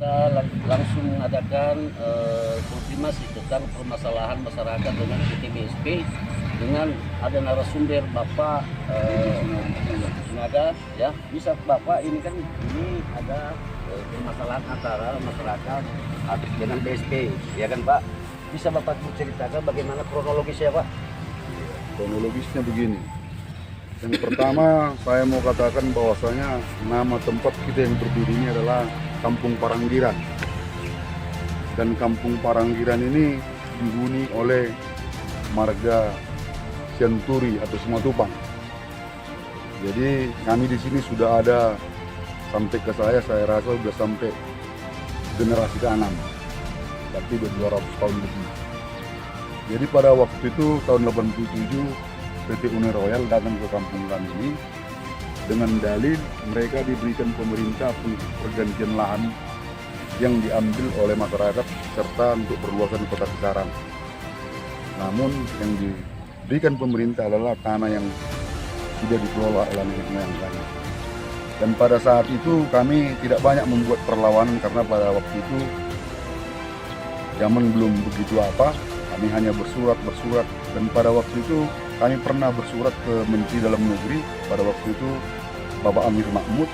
Kita langsung mengadakan konfirmasi tentang permasalahan masyarakat dengan PTBSP dengan ada narasumber Bapak Nada, ya bisa Bapak ini kan ini ada permasalahan antara masyarakat dengan BSP, ya kan Pak? Bisa Bapak ceritakan bagaimana kronologisnya Pak? Kronologisnya begini. Yang pertama saya mau katakan bahwasanya nama tempat kita yang berdiri ini adalah Kampung Paranggiran. Dan Kampung Paranggiran ini dihuni oleh marga Sianturi atau Simatupang. Jadi kami di sini sudah ada sampai ke saya rasa sudah sampai generasi ke-6. Tapi sudah 200 tahun lebih. Jadi pada waktu itu tahun 87 PT Uni Royal datang ke kampung kami ini dengan dalil mereka diberikan pemerintah pergantian lahan yang diambil oleh masyarakat serta untuk perluasan kota Cikarang. Namun yang diberikan pemerintah adalah tanah yang tidak dikelola oleh nenek moyang kami. Dan pada saat itu kami tidak banyak membuat perlawanan karena pada waktu itu zaman belum begitu apa, kami hanya bersurat dan pada waktu itu kami pernah bersurat ke Menteri Dalam Negeri pada waktu itu Bapak Amir Mahmud.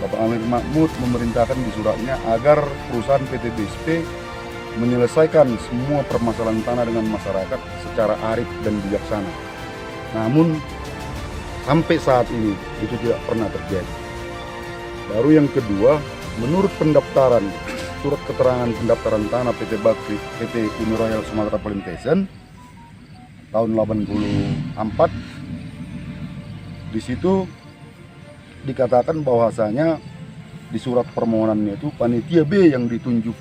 Bapak Amir Mahmud memerintahkan di suratnya agar perusahaan PT BSP menyelesaikan semua permasalahan tanah dengan masyarakat secara arif dan bijaksana. Namun sampai saat ini itu tidak pernah terjadi. Baru yang kedua, menurut pendaftaran surat keterangan pendaftaran tanah PT Bakri PT Uni Royal Sumatera Plantation tahun 84, di situ dikatakan bahwasanya di surat permohonannya itu panitia B yang ditunjuk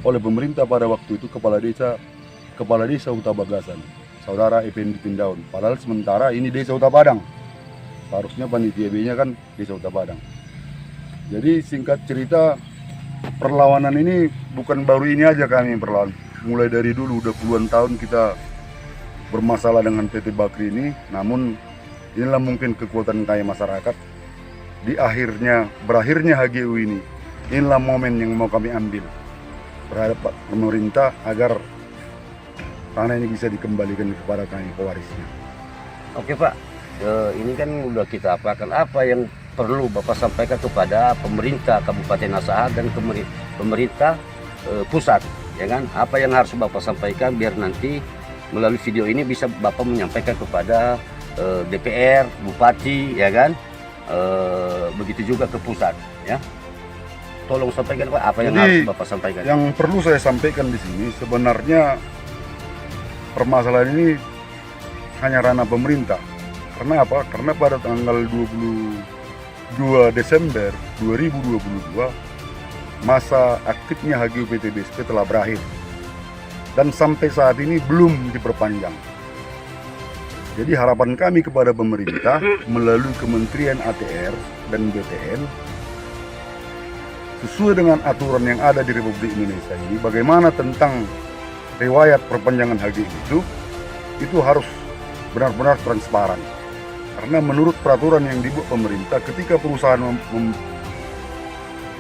oleh pemerintah pada waktu itu kepala desa Huta Bagasan, saudara Effendi Pindaun. Padahal sementara ini desa Huta Padang, harusnya panitia B-nya kan desa Huta Padang. Jadi singkat cerita, perlawanan ini bukan baru ini aja kami berlawan. Mulai dari dulu udah puluhan tahun kita bermasalah dengan PT Bakri ini. Namun inilah mungkin kekuatan kaya masyarakat. Berakhirnya HGU ini, inilah momen yang mau kami ambil berhadap pemerintah agar tanah ini bisa dikembalikan kepada kami pewarisnya. Oke Pak, ini kan udah kita apakan, apa yang perlu Bapak sampaikan kepada pemerintah Kabupaten Asahan dan pemerintah pusat, ya kan? Apa yang harus Bapak sampaikan biar nanti melalui video ini bisa Bapak menyampaikan kepada DPR, Bupati, ya kan? Begitu juga ke pusat, ya. Tolong sampaikan Pak, apa yang harus Bapak sampaikan. Yang perlu saya sampaikan di sini sebenarnya permasalahan ini hanya ranah pemerintah. Karena apa? Karena pada tanggal 22 Desember 2022 masa aktifnya HGU PT BSP telah berakhir dan sampai saat ini belum diperpanjang. Jadi harapan kami kepada pemerintah melalui Kementerian ATR dan BPN sesuai dengan aturan yang ada di Republik Indonesia ini, bagaimana tentang riwayat perpanjangan HGU itu harus benar-benar transparan. Karena menurut peraturan yang dibuat pemerintah, ketika perusahaan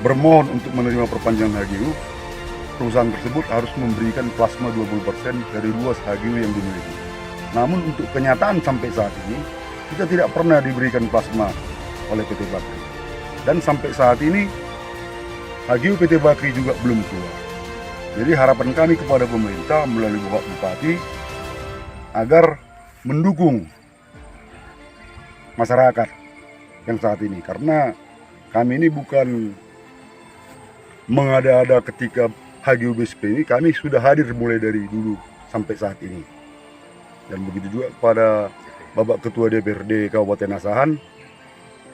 bermohon untuk menerima perpanjangan HGU, perusahaan tersebut harus memberikan plasma 20% dari luas HGU yang dimiliki. Namun untuk kenyataan sampai saat ini, kita tidak pernah diberikan plasma oleh PT Bakri. Dan sampai saat ini, HGU PT Bakri juga belum keluar. Jadi harapan kami kepada pemerintah melalui Bapak Bupati agar mendukung masyarakat yang saat ini. Karena kami ini bukan mengada-ada ketika HGU BSP ini, kami sudah hadir mulai dari dulu sampai saat ini. Dan begitu juga kepada Bapak Ketua DPRD Kabupaten Asahan,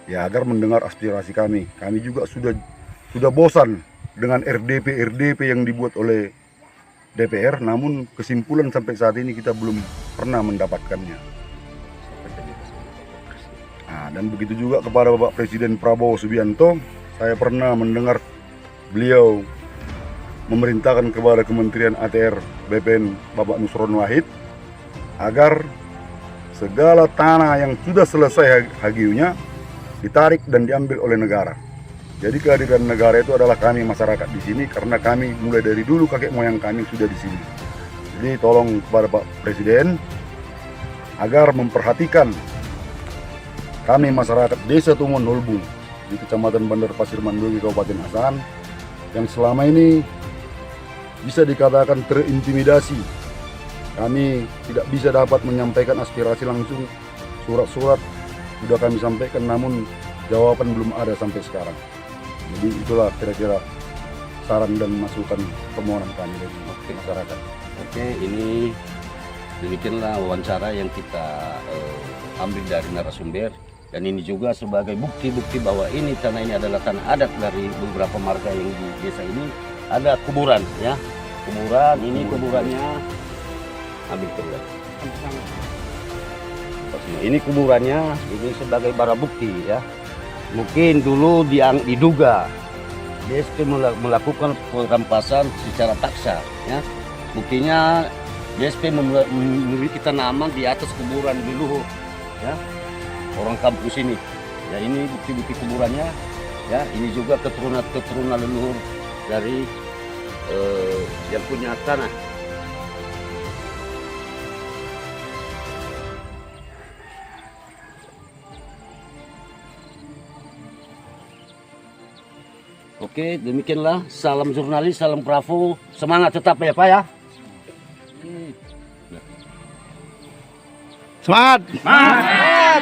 ya agar mendengar aspirasi kami. Kami juga sudah bosan dengan RDP yang dibuat oleh DPR, namun kesimpulan sampai saat ini kita belum pernah mendapatkannya. Nah, dan begitu juga kepada Bapak Presiden Prabowo Subianto, saya pernah mendengar beliau memerintahkan kepada Kementerian ATR BPN Bapak Nusron Wahid agar segala tanah yang sudah selesai HGU-nya ditarik dan diambil oleh negara. Jadi kehadiran negara itu adalah kami masyarakat di sini karena kami mulai dari dulu kakek moyang kami sudah di sini. Jadi tolong kepada Pak Presiden agar memperhatikan kami masyarakat Desa Tumon Nulbung di Kecamatan Bandar Pasir Mandogi Kabupaten Asahan yang selama ini bisa dikatakan terintimidasi. Kami tidak bisa dapat menyampaikan aspirasi langsung, surat-surat sudah kami sampaikan namun jawaban belum ada sampai sekarang. Jadi itulah kira-kira saran dan masukan permohonan kami dari masyarakat. Oke, ini demikianlah wawancara yang kita ambil dari narasumber, dan ini juga sebagai bukti-bukti bahwa ini tanah ini adalah tanah adat dari beberapa marga yang di desa ini. Ada kuburan, ya, kuburan. Ini kuburannya, ambil terlihat. Ini kuburannya, ini sebagai barang bukti, ya. Mungkin dulu diduga DSP melakukan perampasan secara paksa, ya. Buktinya DSP memiliki tanaman di atas kuburan di luhur, ya, orang kampung sini. Ya, ini bukti-bukti kuburannya, ya. Ini juga keturunan leluhur dari yang punya tanah. Oke, demikianlah. Salam jurnalis, salam Bravo. Semangat tetap ya Pak ya. Semangat! Semangat!